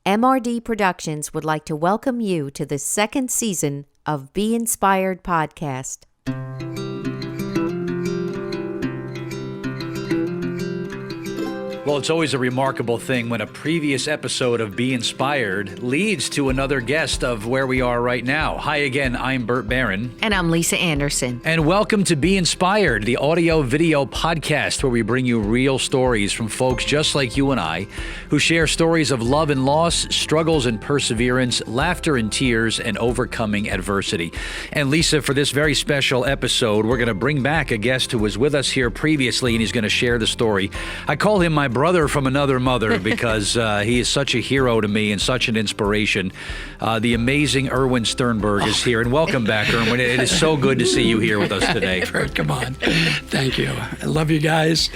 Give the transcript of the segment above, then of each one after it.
MRD Productions would like to welcome you to the second season of Be Inspired podcast. Well, it's always a remarkable thing when a previous episode of Be Inspired leads to another guest of where we are right now. Hi again, I'm Burt Barron. And I'm Lisa Anderson. And welcome to Be Inspired, the audio-video podcast where we bring you real stories from folks just like you and I, who share stories of love and loss, struggles and perseverance, laughter and tears, and overcoming adversity. And Lisa, for this very special episode, we're going to bring back a guest who was with us here previously, and he's going to share the story. I call him my brother from another mother because he is such a hero to me and such an inspiration. The amazing Erwin Sternberg is here, and welcome back, Erwin. It is so good to see you here with us today. Bert, come on. Thank you. I love you guys.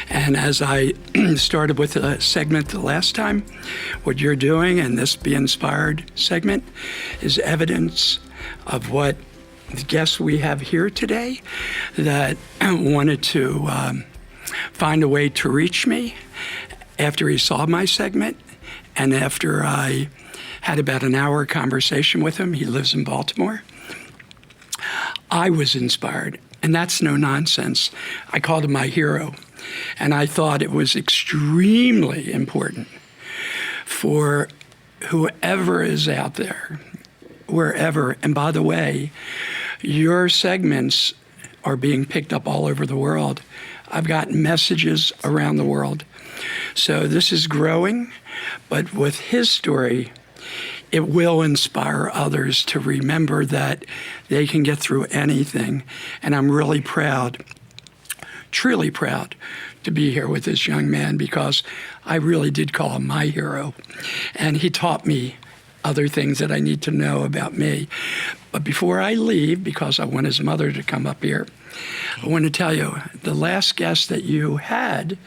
And as I started with a segment the last time, what you're doing and this Be Inspired segment is evidence of what the guests we have here today that wanted to find a way to reach me after he saw my segment, and after I had about an hour conversation with him. He lives in Baltimore. I was inspired, and that's no nonsense. I called him my hero, and I thought it was extremely important for whoever is out there, wherever. And by the way, your segments are being picked up all over the world. I've gotten messages around the world. So this is growing, but with his story, it will inspire others to remember that they can get through anything. And I'm really proud, truly proud, to be here with this young man because I really did call him my hero. And he taught me other things that I need to know about me. But before I leave, because I want his mother to come up here, I want to tell you, the last guest that you had,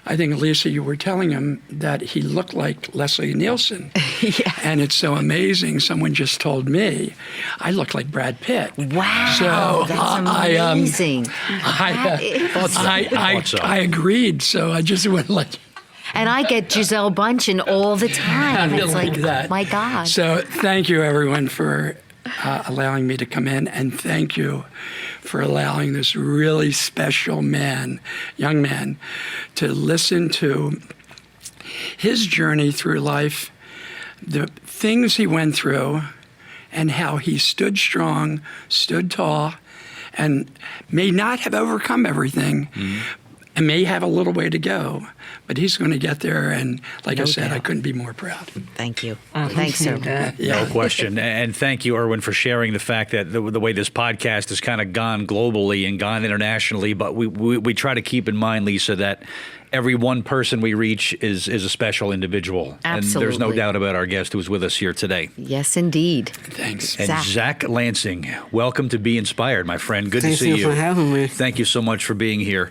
I think, Lisa, you were telling him that he looked like Leslie Nielsen. Yeah. And it's so amazing. Someone just told me I look like Brad Pitt. Wow, so that's amazing. I agreed, so I just went like... And I get Gisele Bundchen all the time. It's like that. My God. So thank you, everyone, for allowing me to come in, and thank you for allowing this really special man, young man, to listen to his journey through life, the things he went through, and how he stood strong, stood tall, and may not have overcome everything, and may have a little way to go, but he's going to get there. And like I said, I couldn't be more proud. Thank you. Thanks, sir. No question. And thank you, Erwin, for sharing the fact that the way this podcast has kind of gone globally and gone internationally. But we try to keep in mind, Lisa, that every one person we reach is a special individual. Absolutely. And there's no doubt about our guest who's with us here today. Yes, indeed. Thanks. And Zach Lansing, welcome to Be Inspired, my friend. Good to see you. Thank you for having me. Thank you so much for being here.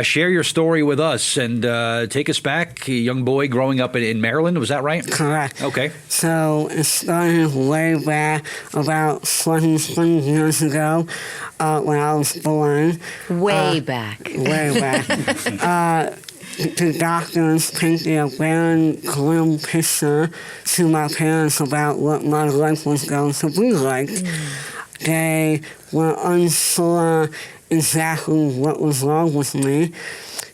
Share your story with us and take us back, a young boy growing up in Maryland. Was that right? Correct. Okay. So it started way back about 20 years ago when I was born. Way back. Way back. The doctors painted a very grim picture to my parents about what my life was going to be like. They were unsure exactly what was wrong with me.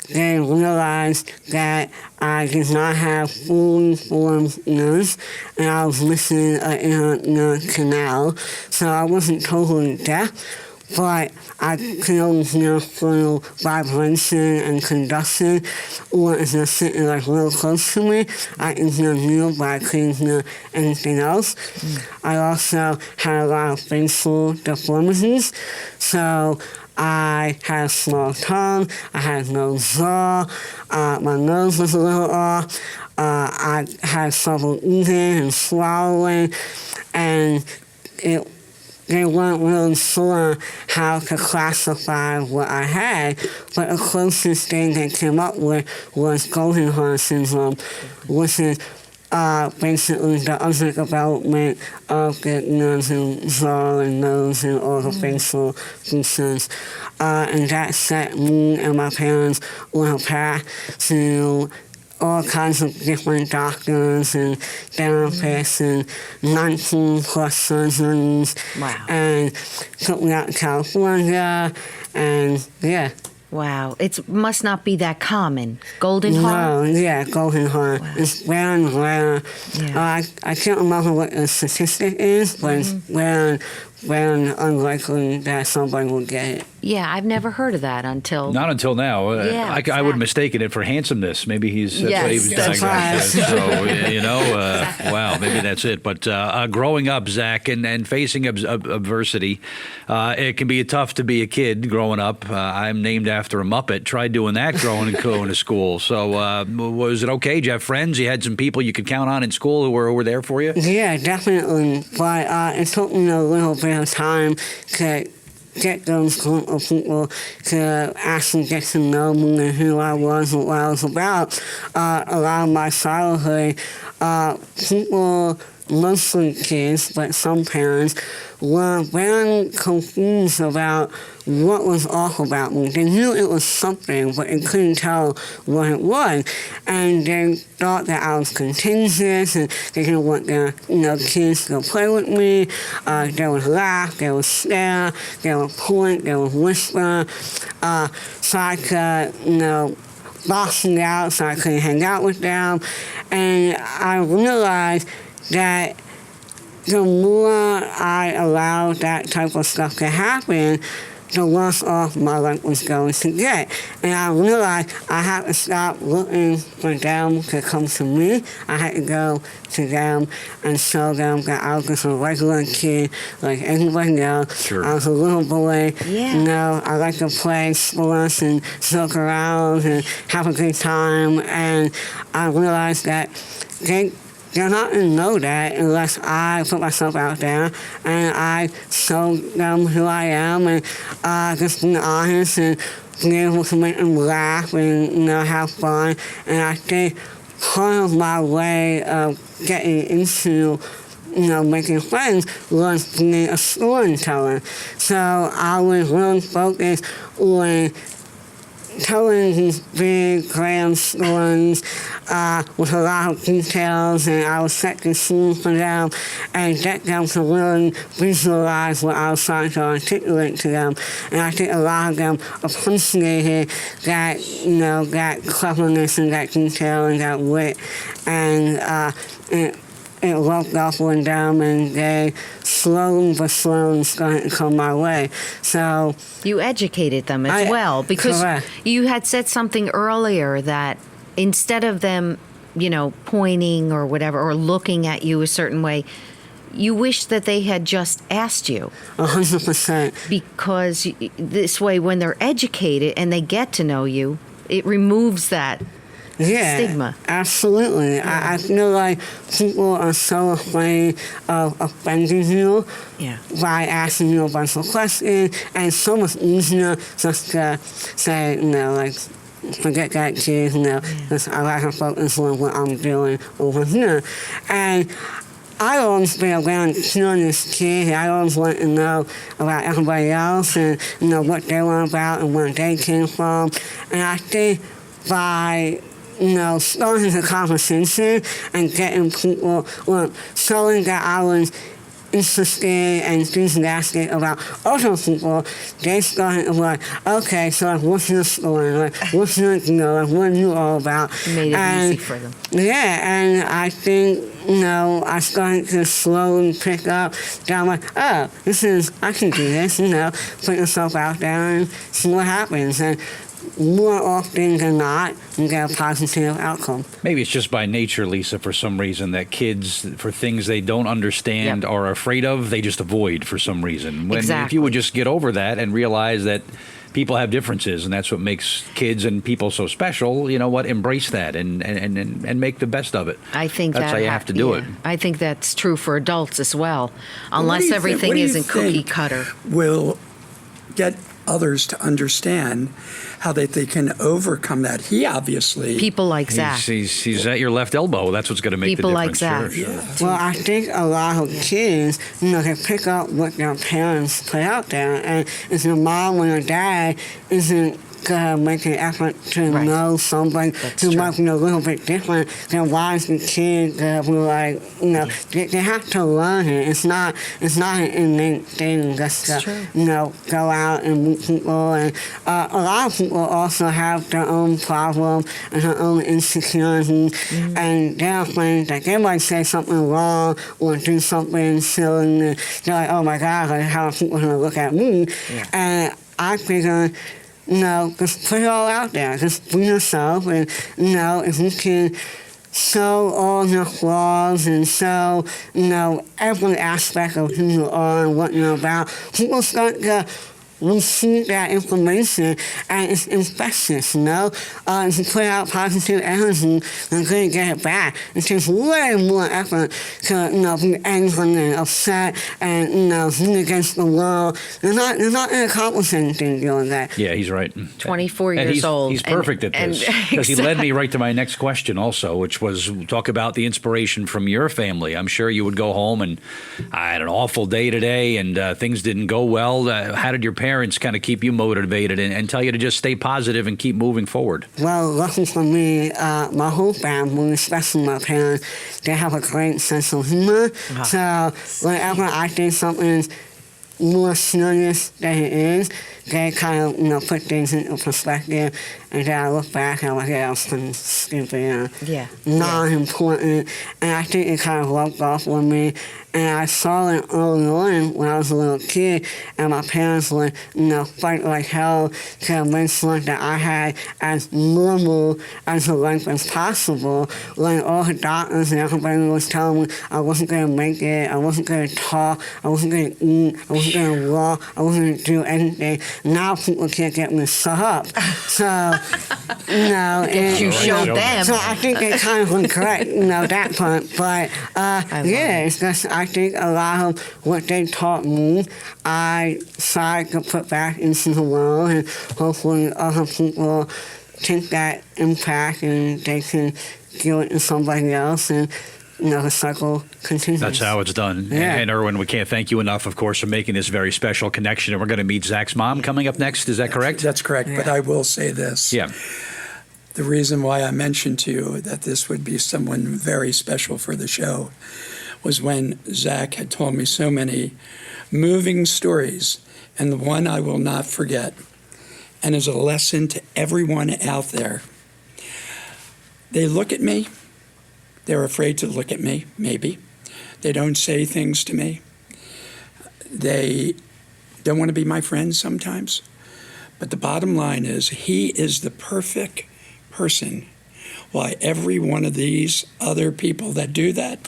They realized that I did not have fully formed ears, and I was missing an inner ear canal, so I wasn't totally deaf. But I could only hear through vibration and conduction, or if they're sitting like real close to me, I can hear you, but I couldn't hear anything else. I also had a lot of facial deformities, so I had a small tongue, I had no jaw, my nose was a little off, I had trouble eating and swallowing, and they weren't really sure how to classify what I had, but the closest thing they came up with was Goldenhar syndrome, which is basically the underdevelopment of the ears and jaw and nose and all the facial features. And that set me and my parents on a path to all kinds of different doctors and therapists and 19 plus surgeons. Wow. And took me out to California, and yeah. Wow. It must not be that common. Golden heart? No, yeah, golden heart. Wow. It's rare and rare. Yeah. I can't remember what the statistic is, but it's rare and unlikely that somebody will get it. Yeah, I've never heard of that until... Not until now. Yeah, I would have exactly. mistaken it for handsomeness. Maybe that's Yes, what he was that's diagnosed right. as. So, you know, wow, maybe that's it. But growing up, Zach, and facing adversity, it can be tough to be a kid growing up. I'm named after a Muppet. Tried doing that going to school. So was it okay? Did you have friends? You had some people you could count on in school who were there for you? Yeah, definitely. But it took me a little bit of time to get those group of people to actually get to know me and who I was and what I was about. A lot of my childhood, people, mostly kids, but some parents, were very confused about what was off about me. They knew it was something, but they couldn't tell what it was. And they thought that I was contagious, and they didn't want their kids to play with me. They would laugh, they would stare, they would point, they would whisper. So I could, box me out so I couldn't hang out with them. And I realized that the more I allowed that type of stuff to happen, the worse off my life was going to get. And I realized I had to stop looking for them to come to me. I had to go to them and show them that I was just a regular kid like anybody else. Sure. I was a little boy. Yeah. I like to play sports and joke around and have a good time. And I realized that they're not going to know that unless I put myself out there and I show them who I am and just be honest and be able to make them laugh and have fun. And I think part of my way of getting into making friends was being a storyteller. So I was really focused on telling these big, grand stories with a lot of details, and I would set the scene for them and get them to really visualize what I was trying to articulate to them. And I think a lot of them appreciated that, that cleverness and that detail and that wit. And it rubbed off on them, and they slowly but slowly started to come my way. So You educated them as well, because correct. you had said something earlier that instead of them, pointing or whatever, or looking at you a certain way, you wish that they had just asked you. 100%. Because this way, when they're educated and they get to know you, it removes that stigma. Absolutely. I feel like people are so afraid of offending you by asking you a bunch of questions, and it's so much easier just to say, forget that kid, just I like to focus on what I'm doing over here. And I always been around curious kid. I always want to know about everybody else and what they were about and where they came from. And I think by starting the conversation and getting people, showing that I was interested and enthusiastic about other people, they started to be like, okay, so what's your story? What's your what are you all about? It made it easy for them. Yeah, and I think, I started to slowly pick up that I'm like, oh, I can do this, put yourself out there and see what happens. And more often than not, you get a positive outcome. Maybe it's just by nature, Lisa, for some reason, that kids, for things they don't understand or are afraid of, they just avoid for some reason. If you would just get over that and realize that people have differences, and that's what makes kids and people so special, embrace that and make the best of it. I think that's how you have to do it. I think that's true for adults as well, unless everything isn't cookie cutter. Will get others to understand how they can overcome that. He obviously... People like Zach. He's at your left elbow. That's what's going to make People the difference. Like Zach. Sure. Yeah. Well, I think a lot of kids, they pick up what their parents put out there. And if your mom or your dad isn't make an effort to Right. know somebody That's who true. might be a little bit different than why is the kid be like, they have to learn it. It's not an innate thing just It's to, true. go out and meet people. And a lot of people also have their own problems and their own insecurities, and they're afraid that they might say something wrong or do something silly, and they're like, oh my God, like, how are people going to look at me? Yeah. And I figure, just put it all out there. Just be yourself, and, if you can show all your flaws and show, every aspect of who you are and what you're about, people start to receive that information, and it's infectious, If you put out positive energy, you're going to get it back. It takes way more effort to, be angry and upset and, be against the world. You're not going to accomplish anything doing that. Yeah, he's right. 24 And years he's, old. He's perfect at this, because he led me right to my next question also, which was talk about the inspiration from your family. I'm sure you would go home and I had an awful day today and things didn't go well. How did your parents kind of keep you motivated and tell you to just stay positive and keep moving forward? Well, lucky for me, my whole family, especially my parents, they have a great sense of humor. So whenever I think something's more serious than it is, they kind of, put things into perspective, and then I look back and I'm like, yeah, that was something stupid, Yeah. not important, and I think it kind of rubbed off on me. And I saw it early on when I was a little kid, and my parents would, fight like hell to make sure that I had as normal as a life as possible. When all the doctors and everybody was telling me I wasn't going to make it, I wasn't going to talk, I wasn't going to eat, I wasn't going to walk, I wasn't going to do anything. Now people can't get me shut up. So, and, You showed them. So I think they kind of regret, that part. But, it's just, I think a lot of what they taught me, I tried to put back into the world, and hopefully other people take that impact and they can give it to somebody else, and the cycle continues. That's how it's done. Yeah. And Erwin, we can't thank you enough, of course, for making this very special connection. And we're going to meet Zach's mom coming up next. Is that correct? That's correct. But I will say this. Yeah. The reason why I mentioned to you that this would be someone very special for the show was when Zach had told me so many moving stories, and the one I will not forget, and is a lesson to everyone out there. They look at me. They're afraid to look at me, maybe. They don't say things to me. They don't want to be my friends sometimes. But the bottom line is, he is the perfect person. Why every one of these other people that do that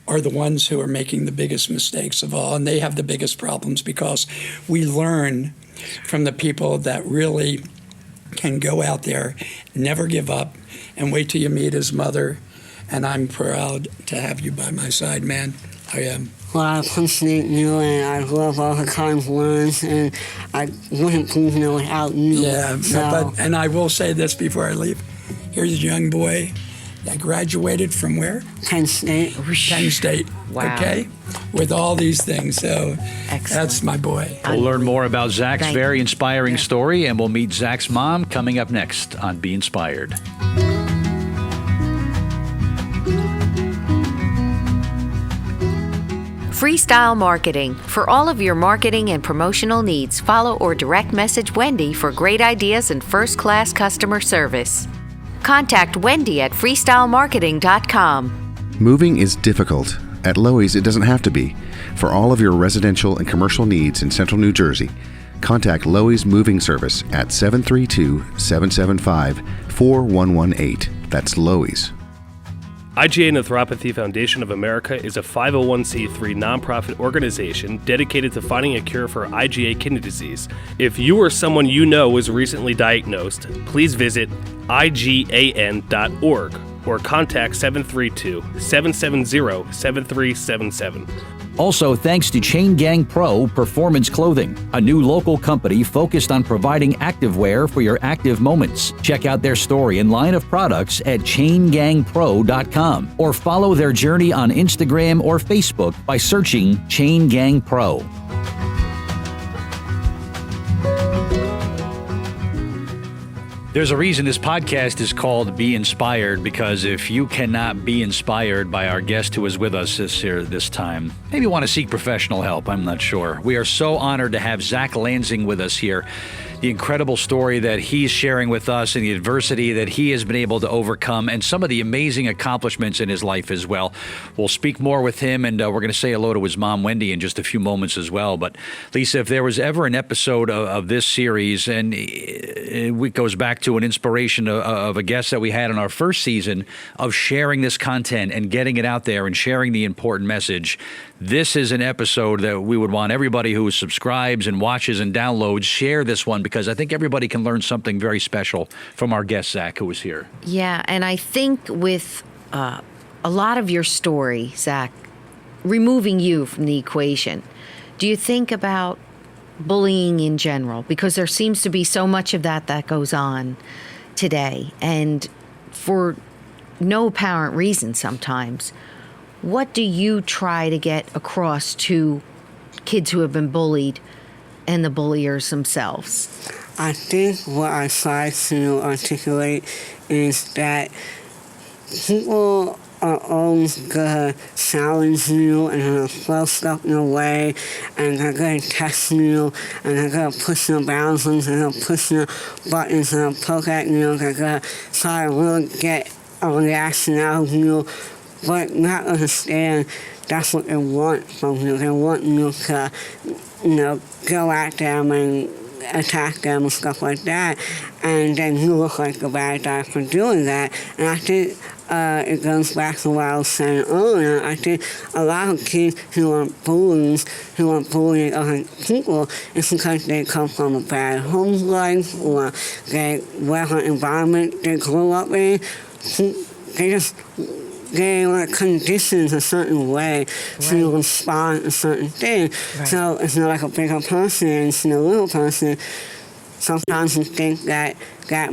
are the ones who are making the biggest mistakes of all, and they have the biggest problems, because we learn from the people that really can go out there, never give up, and wait till you meet his mother. And I'm proud to have you by my side, man. I am. Well, I appreciate you, and I love all the kind words, and I wouldn't be here without you. Yeah, So, and I will say this before I leave. Here's a young boy that graduated from where? Penn State. Penn State. Wow. Okay? With all these things. So Excellent. that's my boy. We'll learn more about Zach's Thank very you. inspiring story, and we'll meet Zach's mom coming up next on Be Inspired. Freestyle Marketing. For all of your marketing and promotional needs, follow or direct message Wendy for great ideas and first-class customer service. Contact Wendy at freestylemarketing.com. Moving is difficult. At Lowe's, it doesn't have to be. For all of your residential and commercial needs in Central New Jersey, contact Lowe's Moving Service at 732-775-4118. That's Lowe's. IgA Nephropathy Foundation of America is a 501c3 nonprofit organization dedicated to finding a cure for IgA kidney disease. If you or someone you know was recently diagnosed, please visit IgAN.org or contact 732-770-7377. Also, thanks to Chain Gang Pro Performance Clothing, a new local company focused on providing activewear for your active moments. Check out their story and line of products at chaingangpro.com or follow their journey on Instagram or Facebook by searching Chain Gang Pro. There's a reason this podcast is called Be Inspired, because if you cannot be inspired by our guest who is with us this time, maybe you want to seek professional help. I'm not sure. We are so honored to have Zach Lansing with us here. The incredible story that he's sharing with us and the adversity that he has been able to overcome and some of the amazing accomplishments in his life as well. We'll speak more with him, and we're going to say hello to his mom, Wendy, in just a few moments as well. But Lisa, if there was ever an episode of this series, and it goes back to an inspiration of a guest that we had in our first season of sharing this content and getting it out there and sharing the important message, this is an episode that we would want everybody who subscribes and watches and downloads, share this one, because I think everybody can learn something very special from our guest, Zach, who was here. Yeah, and I think with a lot of your story, Zach, removing you from the equation, do you think about bullying in general? Because there seems to be so much of that goes on today, and for no apparent reason sometimes. What do you try to get across to kids who have been bullied and the bulliers themselves? I think what I try to articulate is that people are always going to challenge you and going to throw stuff your way, and they're going to test you, and they're going to push your boundaries, and they're going to push your buttons, and they're going to poke at you, they're going to try to really get a reaction out of you, but not understand that's what they want from you. They want you to, go at them and attack them and stuff like that, and then you look like the bad guy for doing that. And I think it goes back to what I was saying earlier. I think a lot of kids who are bullies, who are bullying other people, it's because they come from a bad home life, or whatever environment they grew up in. They were conditioned a certain way to respond to certain things. Right. So it's not like a bigger person, it's a little person. Sometimes you think that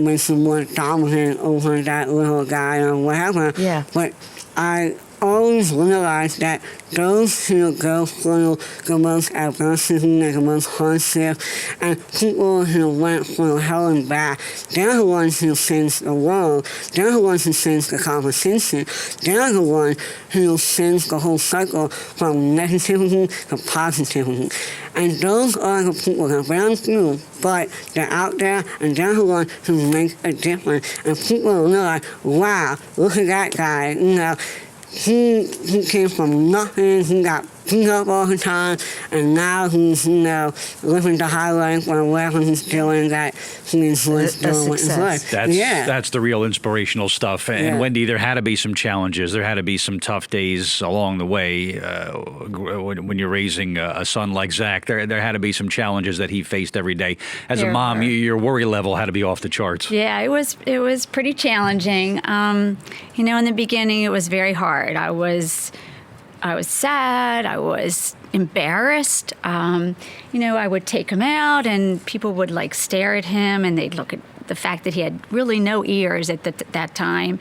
makes you more dominant over that little guy or whatever. Yeah. But I always realize that those who go through the most adversity and the most hardship, and people who went through hell and back, they're the ones who change the world. They're the ones who change the conversation. They're the ones who change the whole cycle from negativity to positivity. And those are the people that are very few, but they're out there, and they're the ones who make a difference. And people realize, wow, look at that guy, He came from nothing. He got beat up all the time, and now he's, living the high life or whatever he's doing that he enjoys doing with his life. That's the real inspirational stuff. And Wendy, there had to be some challenges. There had to be some tough days along the way when you're raising a son like Zach. There had to be some challenges that he faced every day. As a mom, your worry level had to be off the charts. Yeah, it was pretty challenging. In the beginning, it was very hard. I was sad. I was embarrassed. I would take him out, and people would stare at him, and they'd look at the fact that he had really no ears at that time,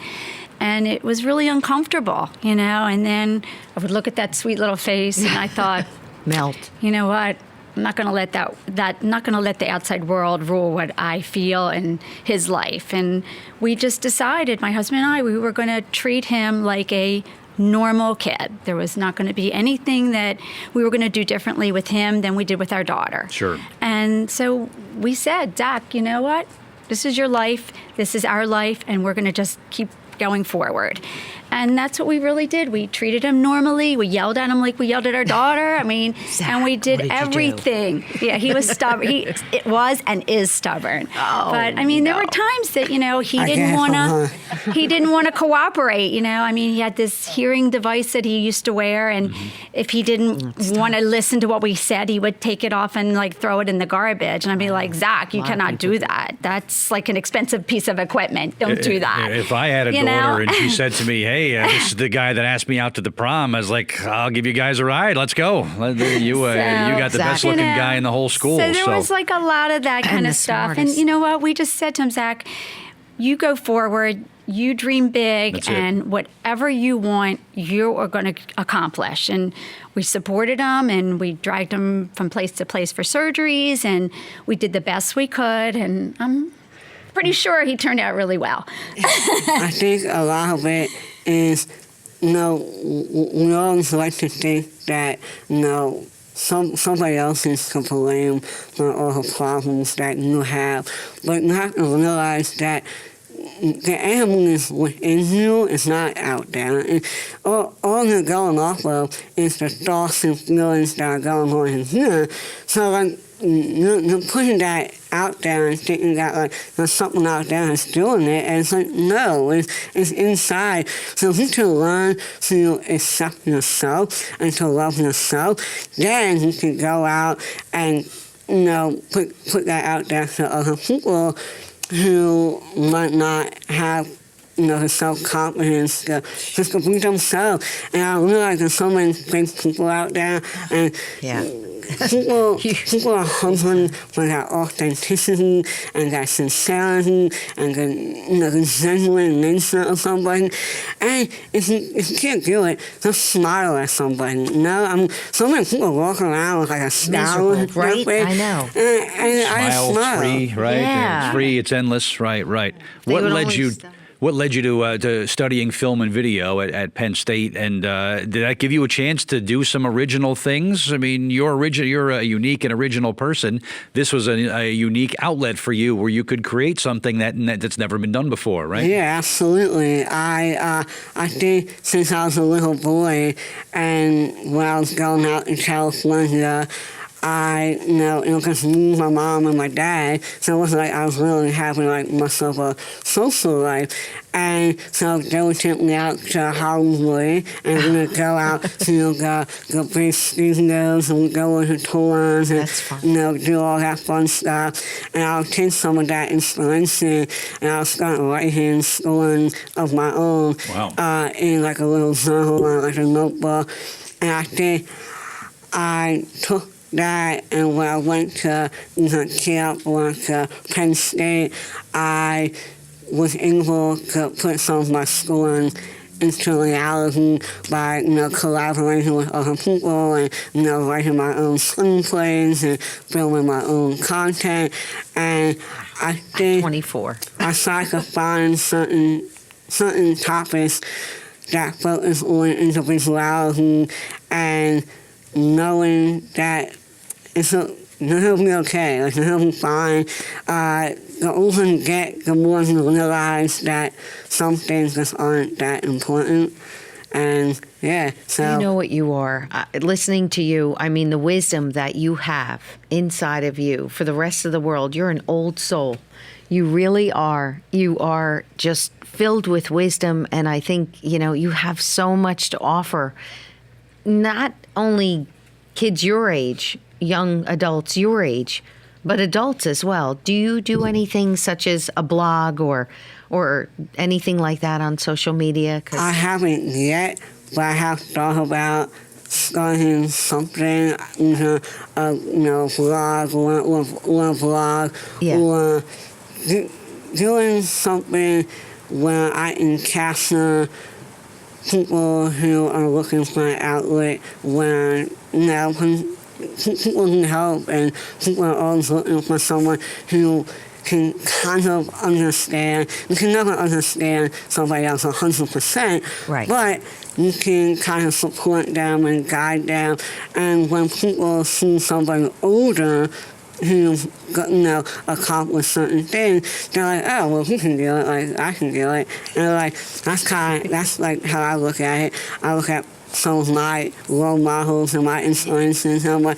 and it was really uncomfortable. And then I would look at that sweet little face, and I thought, melt. You know what? I'm not going to let not going to let the outside world rule what I feel in his life. And we just decided, my husband and I, we were going to treat him like a normal kid. There was not going to be anything that we were going to do differently with him than we did with our daughter. Sure. And so we said, Zach, you know what? This is your life. This is our life. And we're going to just keep going forward. And that's what we really did. We treated him normally. We yelled at him like we yelled at our daughter. Zach, and we did everything. Yeah, he was stubborn. It was and is stubborn. Oh, but there were times that he didn't want to cooperate. He had this hearing device that he used to wear, and if he didn't want to listen to what we said, he would take it off and throw it in the garbage. And I'd be like, Zach, you cannot do that. That's like an expensive piece of equipment. Don't do that. If I had a daughter and she said to me, hey, this is the guy that asked me out to the prom, I was like, I'll give you guys a ride. Let's go. You got the best looking guy in the whole school. So there was a lot of that kind of stuff. And you know what? We just said to him, Zach, you go forward, you dream big, and whatever you want, you are going to accomplish. And we supported him, and we dragged him from place to place for surgeries, and we did the best we could. And I'm pretty sure he turned out really well. I think a lot of it is, we always like to think that, somebody else is to blame for all the problems that you have. But you have to realize that the animal is within you, it's not out there. And all you're going off of is the thoughts and feelings that are going on in here. So, like, you're putting that out there and thinking that, like, there's something out there that's doing it, and it's like, no, it's inside. So if you can learn to accept yourself and to love yourself, then you can go out and, put that out there to other people who might not have, the self-confidence just to be themselves. And I realize there's so many fake people out there, and people are hungry for that authenticity and that sincerity and the genuine nature of somebody. And if you can't do it, just smile at somebody. So many people walk around with like a scowl on their right? face. I know. And I smile. Free, right? Yeah. It's free. It's endless. Right. They What would led only you? stop. What led you to studying film and video at Penn State? And did that give you a chance to do some original things? I mean, you're a unique and original person. This was a unique outlet for you where you could create something that's never been done before, right? Yeah, absolutely. I think since I was a little boy and when I was going out in California, it was just me, my mom, and my dad. So it wasn't like I was really having like much of a social life. And so they would take me out to Hollywood, and we would go out to the big studios, and we'd go on the tours, and That's fun. do all that fun stuff. And I would take some of that inspiration, and I would start writing stories of my own in like a little journal or like a notebook. And I think I took that, and when I went to camp or to Penn State, I was able to put some of my schooling into reality by, collaborating with other people and, writing my own screenplays and filming my own content. And I think 24. I started to find certain topics that focus on individuality and knowing that it'll be okay, it'll be fine. The older you get, the more you realize that some things just aren't that important. And so. You know what you are. Listening to you, I mean, the wisdom that you have inside of you for the rest of the world, you're an old soul. You really are. You are just filled with wisdom, and I think, you have so much to offer. Not only kids your age, young adults your age, but adults as well. Do you do anything such as a blog or anything like that on social media? I haven't yet, but I have thought about starting something, a blog or a blog, or doing something where I can capture people who are looking for an outlet where, people need help, and people are always looking for someone who can kind of understand. You can never understand somebody else 100%, right. But you can kind of support them and guide them. And when people see somebody older who, accomplished certain things, they're like, oh, well, he can do it, like, I can do it. And like, that's like how I look at it. I look at some of my role models and my inspirations, and I'm like,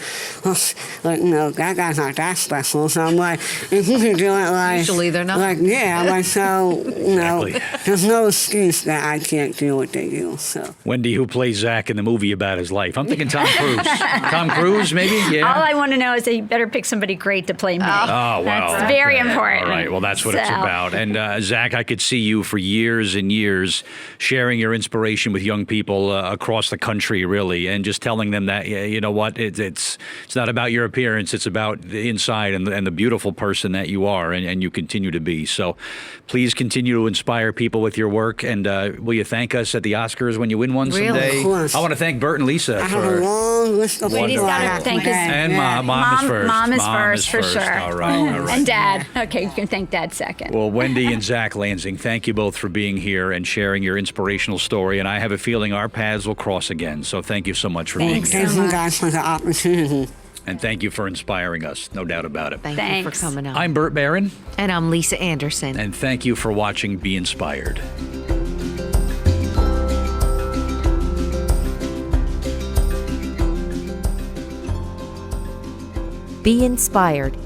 that guy's not that special. So I'm like, if you can do it, like, usually they're not. Like, I'm like, so, Exactly. There's no excuse that I can't do what they do. So Wendy, who plays Zach in the movie about his life? I'm thinking Tom Cruise. Tom Cruise, maybe? Yeah. All I want to know is that you better pick somebody great to play me. Oh, wow. That's very important. All right, well, that's what it's about. And Zach, I could see you for years and years sharing your inspiration with young people across across the country, really, and just telling them that, yeah, you know what, it's not about your appearance, it's about the inside and the beautiful person that you are and you continue to be. So please continue to inspire people with your work, and will you thank us at the Oscars when you win one Really? someday? Of course. I want to thank Bert and Lisa I have a for... long list of Wendy's people I got to have thank to us. thank. And Mom is first. Mom is first, for sure. All right. And Dad. Okay, you can thank Dad second. Well, Wendy and Zach Lansing, thank you both for being here and sharing your inspirational story. And I have a feeling our paths will cross again. So thank you so much for being here. Thank you guys for the opportunity. And thank you for inspiring us. No doubt about it. Thank you Thanks. for coming on. I'm Bert Barron, And I'm Lisa Anderson. and thank you for watching Be Inspired. Be Inspired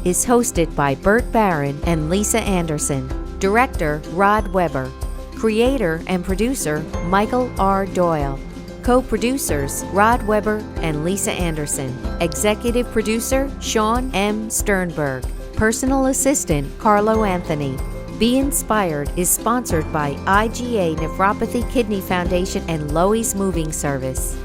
is hosted by Bert Barron and Lisa Anderson. Director Rod Weber. Creator and producer Michael R. Doyle. Co-producers Rod Weber and Lisa Anderson. Executive producer Sean M. Sternberg. Personal assistant Carlo Anthony. Be Inspired is sponsored by IgA Nephropathy Kidney Foundation and Loeys Moving Service.